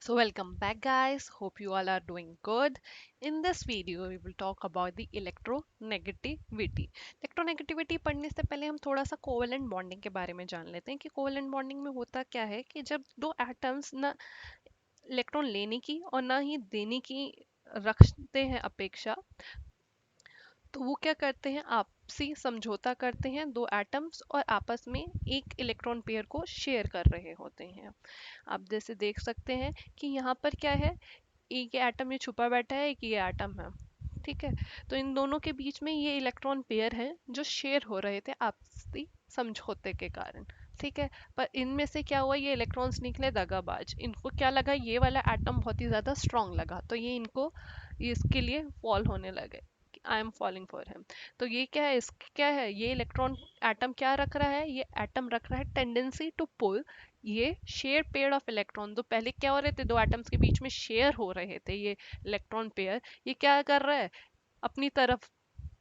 So welcome back guys, hope you all are doing good. In this video we will talk about the electronegativity. Electronegativity पढ़ने से पहले हम थोड़ा सा covalent bonding के बारे में जान लेते हैं कि कोवेलेंट बॉन्डिंग में होता क्या है कि जब दो एटम्स ना इलेक्ट्रॉन लेने की और ना ही देने की रखते हैं अपेक्षा, तो वो क्या करते हैं आपसी समझौता करते हैं दो एटम्स और आपस में एक इलेक्ट्रॉन पेयर को शेयर कर रहे होते हैं। आप जैसे देख सकते हैं कि यहाँ पर क्या है, एक ये एटम ये छुपा बैठा है, एक ये एटम है। ठीक है, तो इन दोनों के बीच में ये इलेक्ट्रॉन पेयर है जो शेयर हो रहे थे आपसी समझौते के कारण। ठीक है, पर इनमें से क्या हुआ, ये इलेक्ट्रॉन्स निकले दगाबाज। इनको क्या लगा, ये वाला एटम बहुत ही ज़्यादा स्ट्रांग लगा, तो ये इनको इसके लिए फॉल होने लगे। I am falling for him. तो ये क्या है, इस क्या है, ये इलेक्ट्रॉन एटम क्या रख रहा है, ये एटम रख रहा है टेंडेंसी टू पुल ये शेयर पेयर ऑफ इलेक्ट्रॉन। तो पहले क्या हो रहे थे, दो एटम्स के बीच में शेयर हो रहे थे ये इलेक्ट्रॉन पेयर, ये क्या कर रहा है, अपनी तरफ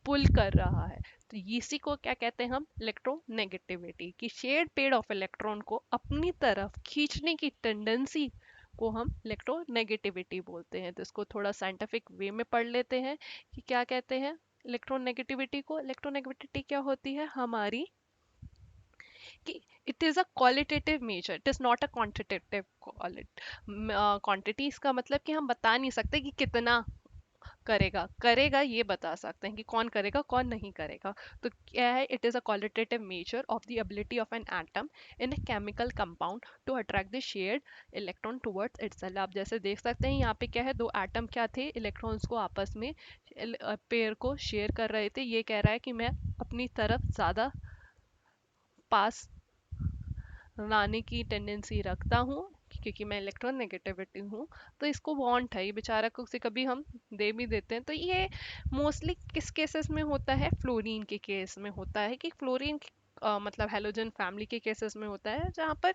पुल कर रहा है। तो इसी को क्या कहते हैं हम, इलेक्ट्रोनेगेटिविटी, कि शेयर पेयर ऑफ इलेक्ट्रॉन को अपनी तरफ खींचने की टेंडेंसी को हम इलेक्ट्रोनेगेटिविटी बोलते हैं। तो इसको थोड़ा साइंटिफिक वे में पढ़ लेते हैं कि क्या कहते हैं इलेक्ट्रोनेगेटिविटी को। इलेक्ट्रोनेगेटिविटी क्या होती है हमारी, कि it is a qualitative measure, it is not a quantitative quantity. इसका मतलब कि हम बता नहीं सकते कि कितना करेगा करेगा, ये बता सकते हैं कि कौन करेगा कौन नहीं करेगा। तो क्या है, it is a qualitative measure of the ability of an atom in a chemical compound to attract the shared electron towards itself. आप जैसे देख सकते हैं यहाँ पे क्या है, दो एटम क्या थे, इलेक्ट्रॉन्स को आपस में पेयर को शेयर कर रहे थे। ये कह रहा है कि मैं अपनी तरफ ज़्यादा पास लाने की टेंडेंसी रखता हूँ क्योंकि मैं इलेक्ट्रॉन नेगेटिविटी हूँ। तो इसको वांट है, ये बेचारा को से कभी हम दे भी देते हैं। तो ये मोस्टली किस केसेस में होता है, फ्लोरीन के केस में होता है, कि फ्लोरीन मतलब हेलोजन फैमिली के केसेस में होता है, जहाँ पर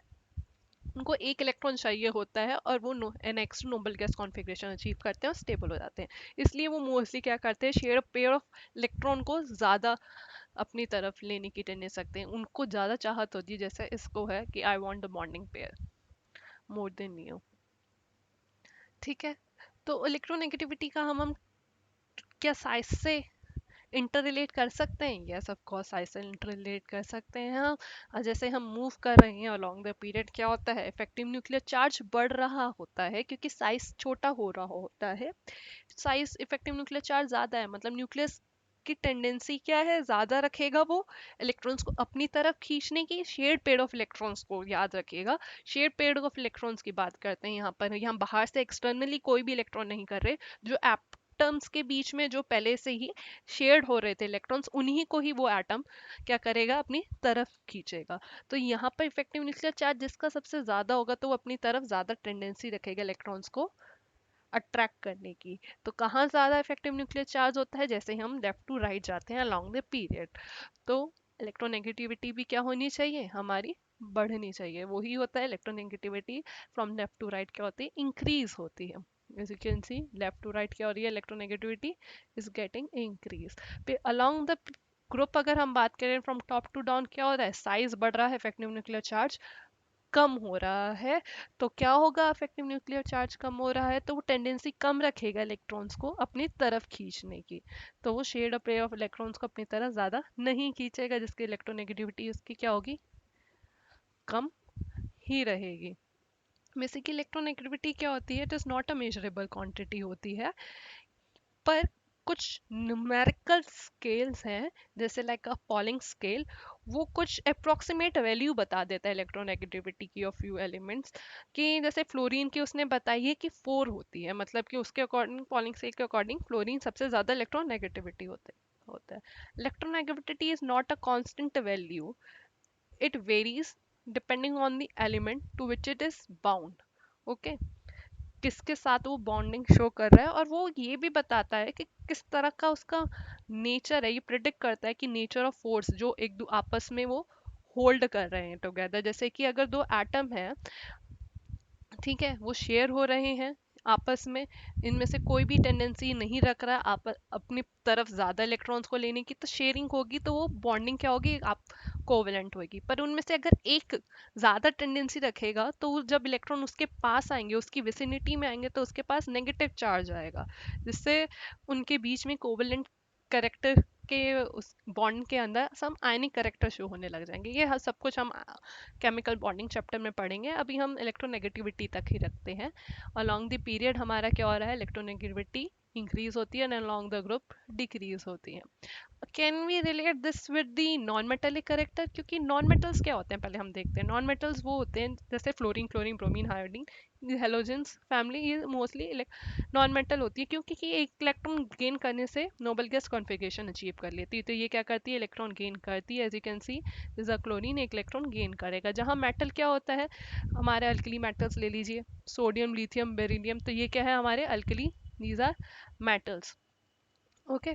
उनको एक इलेक्ट्रॉन चाहिए होता है और वो next noble gas configuration achieve करते हैं और स्टेबल हो जाते हैं। इसलिए वो मोस्टली क्या करते हैं, शेयर पेयर ऑफ इलेक्ट्रॉन को ज़्यादा अपनी तरफ लेने की टेंडेंसी रखते हैं। उनको ज़्यादा चाहत होती है, जैसे इसको है कि I want the bonding pair more than you. ठीक है, तो इलेक्ट्रोनेगेटिविटी का हम क्या साइज से इंटर रिलेट कर सकते हैं? यस ऑफ कोर्स, साइज से इंटर रिलेट कर सकते हैं हम। जैसे हम मूव कर रहे हैं अलोंग द पीरियड, क्या होता है, इफेक्टिव न्यूक्लियर चार्ज बढ़ रहा होता है क्योंकि साइज छोटा हो रहा होता है। साइज इफेक्टिव न्यूक्लियर चार्ज ज़्यादा है, मतलब न्यूक्लियस की टेंडेंसी क्या है, ज़्यादा रखेगा वो इलेक्ट्रॉन्स को अपनी तरफ खींचने की। शेयर्ड पेयर ऑफ इलेक्ट्रॉन्स को याद रखिएगा, शेयर्ड पेयर ऑफ इलेक्ट्रॉन्स की बात करते हैं यहाँ पर। यहाँ बाहर से एक्सटर्नली कोई भी इलेक्ट्रॉन नहीं कर रहे, जो एटम्स के बीच में जो पहले से ही शेयर्ड हो रहे थे इलेक्ट्रॉन्स, उन्हीं को ही वो एटम क्या करेगा, अपनी तरफ खींचेगा। तो यहाँ पर इफेक्टिव न्यूक्लियर चार्ज जिसका सबसे ज़्यादा होगा, तो वो अपनी तरफ ज़्यादा टेंडेंसी रखेगा इलेक्ट्रॉन्स को अट्रैक्ट करने की। तो कहाँ ज़्यादा इफेक्टिव न्यूक्लियर चार्ज होता है, जैसे हम लेफ्ट टू राइट जाते हैं अलोंग द पीरियड। तो इलेक्ट्रोनेगेटिविटी भी क्या होनी चाहिए हमारी, बढ़नी चाहिए। वही होता है electronegativity from left to right, क्या होती है, इंक्रीज होती है। as you can see left to right क्या हो रही है, इलेक्ट्रोनेगेटिविटी इज गेटिंग इंक्रीज। फिर अलोंग द ग्रुप अगर हम बात करें फ्रॉम टॉप टू डाउन, क्या हो रहा है, साइज बढ़ रहा है, इफेक्टिव न्यूक्लियर चार्ज कम हो रहा है। तो क्या होगा, इफेक्टिव न्यूक्लियर चार्ज कम हो रहा है तो वो टेंडेंसी कम रखेगा इलेक्ट्रॉन्स को अपनी तरफ खींचने की। तो वो शेड पेयर ऑफ इलेक्ट्रॉन्स को अपनी तरफ ज़्यादा नहीं खींचेगा, जिसकी इलेक्ट्रोनेगेटिविटी उसकी क्या होगी, कम ही रहेगी। बेसिकली इलेक्ट्रोनेगेटिविटी क्या होती है, it is not a measurable quantity होती है, पर कुछ न्यूमेरिकल स्केल्स हैं, जैसे लाइक अ पॉलिंग स्केल, वो कुछ अप्रोक्सीमेट वैल्यू बता देता है इलेक्ट्रोनेगेटिविटी की ऑफ फ्यू एलिमेंट्स। कि जैसे फ्लोरीन की उसने बताई है कि 4 होती है, मतलब कि उसके अकॉर्डिंग, पॉलिंग स्केल के अकॉर्डिंग फ्लोरीन सबसे ज़्यादा इलेक्ट्रोनेगेटिविटी होता है। Electronegativity is not a constant value, it varies depending on the element to which it is bound. Okay, किसके साथ वो बॉन्डिंग शो कर रहा है, और वो ये भी बताता है कि किस तरह का उसका नेचर है। ये प्रिडिक्ट करता है कि नेचर ऑफ फोर्स जो एक दो आपस में वो होल्ड कर रहे हैं टुगेदर। जैसे कि अगर दो एटम है, ठीक है, वो शेयर हो रहे हैं आपस में, इनमें से कोई भी टेंडेंसी नहीं रख रहा है आप अपनी तरफ ज़्यादा इलेक्ट्रॉन्स को लेने की, तो शेयरिंग होगी, तो वो बॉन्डिंग क्या होगी, आप कोवेलेंट होगी। पर उनमें से अगर एक ज़्यादा टेंडेंसी रखेगा तो जब इलेक्ट्रॉन उसके पास आएंगे, उसकी विसिनिटी में आएंगे, तो उसके पास नेगेटिव चार्ज आएगा, जिससे उनके बीच में कोवेलेंट करेक्टर के उस बॉन्ड के अंदर सब आयनिक करेक्टर शो होने लग जाएंगे। ये सब कुछ हम केमिकल बॉन्डिंग चैप्टर में पढ़ेंगे, अभी हम इलेक्ट्रोनेगेटिविटी तक ही रखते हैं। अलोंग द पीरियड हमारा क्या हो रहा है, इलेक्ट्रोनेगेटिविटी इंक्रीज होती है and along the group decrease होती है। Can we relate this with the non metallic character, क्योंकि नॉन मेटल्स क्या होते हैं पहले हम देखते हैं। नॉन मेटल्स वो होते हैं जैसे fluorine, chlorine, bromine, iodine, halogens family, ये मोस्टली नॉन मेटल होती है, क्योंकि कि एक इलेक्ट्रॉन गेन करने से नोबल गैस कॉन्फ़िगरेशन अचीव कर लेती है। तो ये क्या करती है, इलेक्ट्रॉन गेन करती है। As you can see is a chlorine, एक इलेक्ट्रॉन गेन करेगा। जहाँ मेटल क्या होता है, हमारे अल्कली मेटल्स ले लीजिए, सोडियम, लिथियम, बेरिलियम, तो ये क्या है हमारे alkali, these are metals. Okay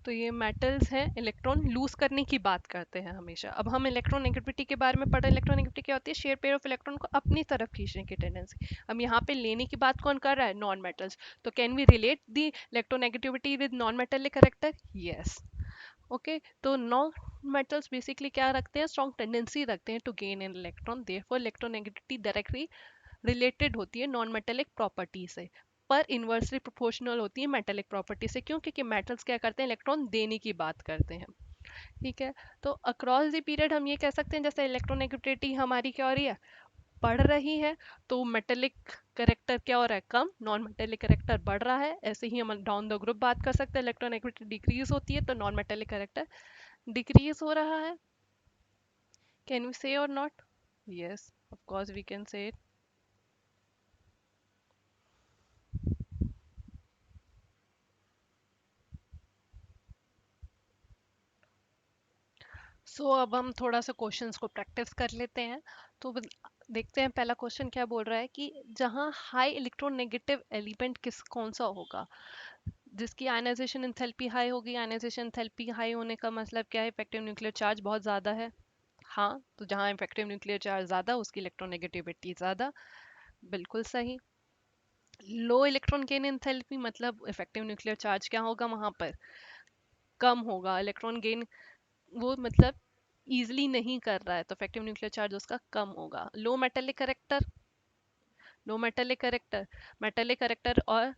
तो ये मेटल्स हैं, इलेक्ट्रॉन लूज करने की बात करते हैं हमेशा। अब हम इलेक्ट्रॉन नेगेटिविटी के बारे में पढ़े। इलेक्ट्रॉन नेगेटिविटी क्या होती है, शेयर पेयर ऑफ इलेक्ट्रॉन को अपनी तरफ खींचने की टेंडेंसी। अब यहाँ पे लेने की बात कौन कर रहा है, नॉन मेटल्स। तो can we relate the electronegativity with non metallic character, yes. Okay तो नॉन मेटल्स बेसिकली क्या रखते हैं, स्ट्रॉन्ग टेंडेंसी रखते हैं to gain an electron, therefore electronegativity directly related होती है नॉन मेटेलिक प्रॉपर्टी से, पर इन्वर्सली प्रोपोर्शनल होती है मेटेलिक प्रॉपर्टी से। क्यों, क्योंकि मेटल्स क्या करते हैं, इलेक्ट्रॉन देने की बात करते हैं। ठीक है, तो अक्रॉस द पीरियड हम ये कह सकते हैं, जैसे इलेक्ट्रोनेगेटिविटी हमारी क्या हो रही है, बढ़ रही है, तो मेटेलिक करेक्टर क्या हो रहा है, कम, नॉन मेटेलिक करेक्टर बढ़ रहा है। ऐसे ही हम डाउन द ग्रुप बात कर सकते हैं, इलेक्ट्रोनेगेटिविटी डिक्रीज होती है तो नॉन मेटेलिक करेक्टर डिक्रीज हो रहा है। कैन वी से और not, yes of course we can say. अब हम थोड़ा सा क्वेश्चंस को प्रैक्टिस कर लेते हैं। देखते हैं पहला क्वेश्चन क्या बोल रहा है कि जहां हाई इलेक्ट्रोनेगेटिव एलिमेंट किस कौन सा होगा, जिसकी आयनाइजेशन एंथैल्पी हाई होगी। आयनाइजेशन एंथैल्पी हाई होने का मतलब क्या है, इफेक्टिव न्यूक्लियर चार्ज बहुत ज़्यादा है। हाँ, तो जहाँ इफेक्टिव न्यूक्लियर चार्ज ज़्यादा उसकी इलेक्ट्रोनेगेटिविटी ज़्यादा, बिल्कुल सही। लो इलेक्ट्रॉन गेन एंथैल्पी मतलब इफेक्टिव न्यूक्लियर चार्ज क्या होगा वहाँ पर, कम होगा। इलेक्ट्रॉन गेन वो मतलब ईजिली नहीं कर रहा है, तो इफेक्टिव न्यूक्लियर चार्ज उसका कम होगा। लो मेटेलिक करेक्टर, लो मेटेलिक करेक्टर, मेटेलिक करेक्टर और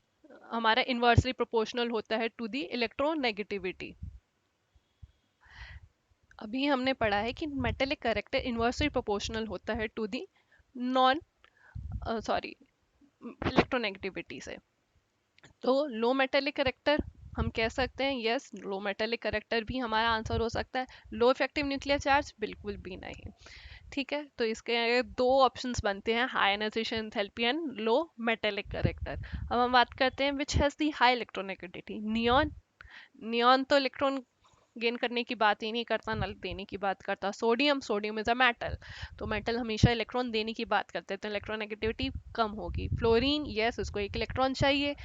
हमारा इन्वर्सली प्रोपोर्शनल होता है टू दी इलेक्ट्रोनेगेटिविटी। अभी हमने पढ़ा है कि मेटेलिक करेक्टर इन्वर्सली प्रोपोर्शनल होता है to the non sorry electronegativity से। तो लो मेटेलिक करेक्टर हम कह सकते हैं, यस लो मेटेलिक करेक्टर भी हमारा आंसर हो सकता है। लो इफेक्टिव न्यूक्लियर चार्ज बिल्कुल भी नहीं। ठीक है, तो इसके दो ऑप्शंस बनते हैं, high ionisation enthalpy and low metallic character. अब हम बात करते हैं which has the high electronegativity, neon. Neon तो इलेक्ट्रॉन गेन करने की बात ही नहीं करता, नल देने की बात करता। Sodium, sodium is a metal, तो मेटल हमेशा इलेक्ट्रॉन देने की बात करते हैं, तो इलेक्ट्रोनेगेटिविटी कम होगी। फ्लोरीन, यस उसको एक इलेक्ट्रॉन चाहिए,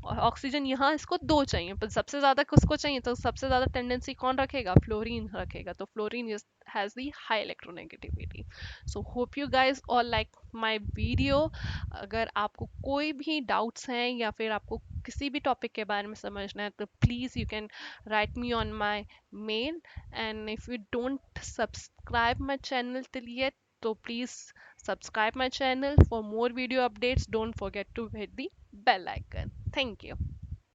और ऑक्सीजन यहाँ इसको दो चाहिए, पर सबसे ज़्यादा किसको चाहिए, तो सबसे ज़्यादा टेंडेंसी कौन रखेगा, फ्लोरीन रखेगा, तो fluorine has the high electronegativity. So hope you guys all like my video. अगर आपको कोई भी डाउट्स हैं या फिर आपको किसी भी टॉपिक के बारे में समझना है, तो please you can write me on my mail, and if you don't subscribe my channel till yet, so please subscribe my channel for more video updates. Don't forget to hit the bell icon. Thank you.